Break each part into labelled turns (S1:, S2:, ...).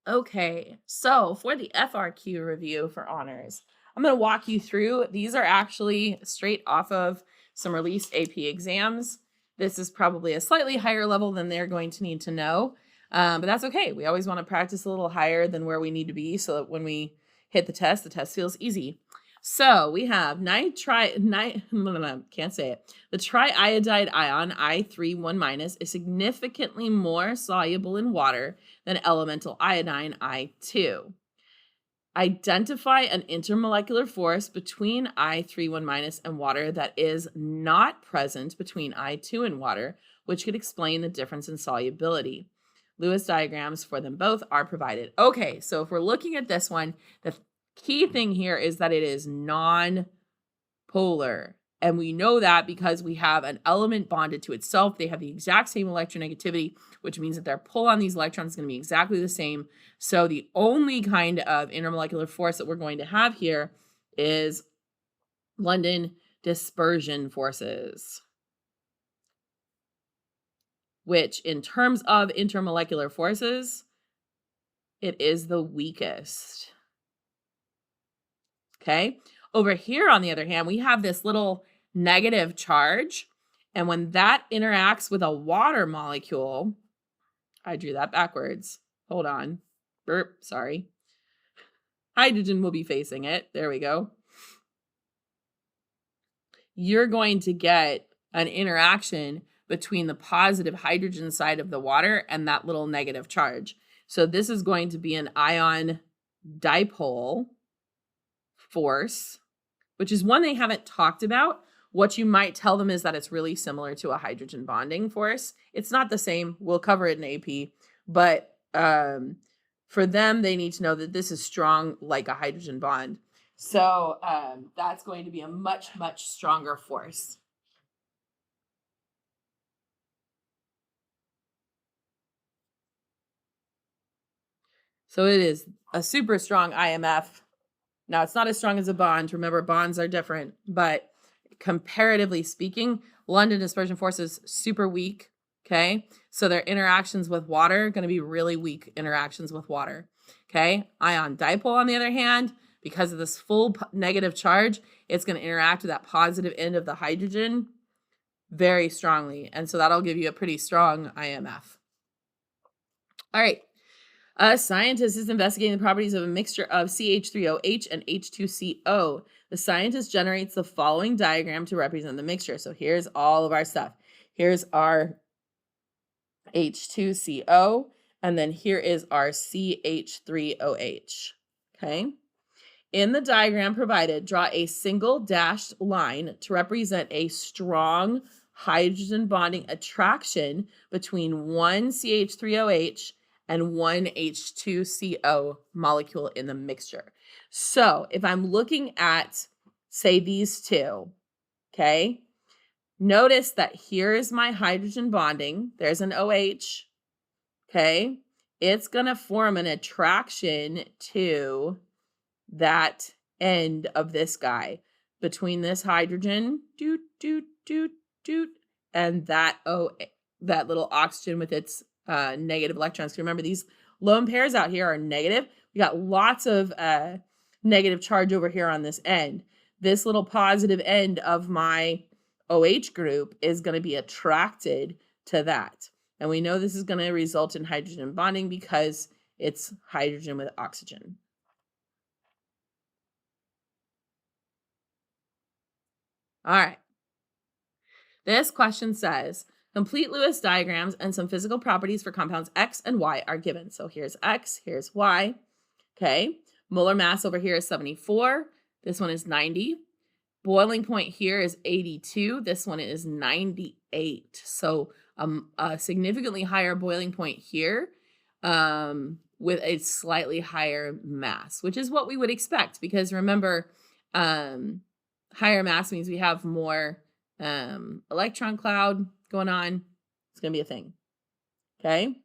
S1: Okay, so for the FRQ review for honors, I'm going to walk you through. These are actually straight off of some released AP exams. This is probably a slightly higher level than they're going to need to know, but that's okay. We always want to practice a little higher than where we need to be so that when we hit the test feels easy. So we have can't say it. The triiodide ion, I3 is significantly more soluble in water than elemental iodine, I2. Identify an intermolecular force between I3 and water that is not present between I2 and water, which could explain the difference in solubility. Lewis diagrams for them both are provided. Okay, so if we're looking at this one, the key thing here is that it is non-polar. And we know that because we have an element bonded to itself. They have the exact same electronegativity, which means that their pull on these electrons is going to be exactly the same. So the only kind of intermolecular force that we're going to have here is London dispersion forces, which in terms of intermolecular forces, it is the weakest. Okay. Over here, on the other hand, we have this little negative charge. And when that interacts with a water molecule, I drew that backwards. Hold on. Burp, sorry. Hydrogen will be facing it. There we go. You're going to get an interaction between the positive hydrogen side of the water and that little negative charge. So this is going to be an ion dipole force, which is one they haven't talked about. What you might tell them is that it's really similar to a hydrogen bonding force. It's not the same. We'll cover it in AP, but for them, they need to know that this is strong like a hydrogen bond. So that's going to be a much, much stronger force. So it is a super strong IMF. Now, it's not as strong as a bond. Remember, bonds are different, but comparatively speaking, London dispersion force is super weak, okay? So their interactions with water are going to be really weak interactions with water, okay? Ion dipole, on the other hand, because of this full negative charge, it's going to interact with that positive end of the hydrogen very strongly. And so that'll give you a pretty strong IMF. All right. A scientist is investigating the properties of a mixture of CH3OH and H2CO. The scientist generates the following diagram to represent the mixture. So here's all of our stuff. Here's our H2CO, and then here is our CH3OH. Okay. In the diagram provided, draw a single dashed line to represent a strong hydrogen bonding attraction between one CH3OH and one H2CO molecule in the mixture. So if I'm looking at, say, these two, okay, notice that here is my hydrogen bonding. There's an OH, okay? It's going to form an attraction to that end of this guy between this hydrogen, and that little oxygen with its negative electrons. Remember, these lone pairs out here are negative. We got lots of negative charge over here on this end. This little positive end of my OH group is going to be attracted to that. And we know this is going to result in hydrogen bonding because it's hydrogen with oxygen. All right. This question says, complete Lewis diagrams and some physical properties for compounds X and Y are given. So here's X, here's Y. Okay. Molar mass over here is 74. This one is 90. Boiling point here is 82. This one is 98. So a significantly higher boiling point here with a slightly higher mass, which is what we would expect because remember, higher mass means we have more electron cloud going on. It's going to be a thing. Okay.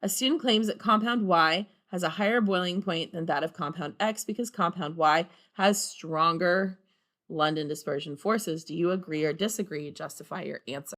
S1: A student claims that compound Y has a higher boiling point than that of compound X because compound Y has stronger London dispersion forces. Do you agree or disagree? Justify your answer.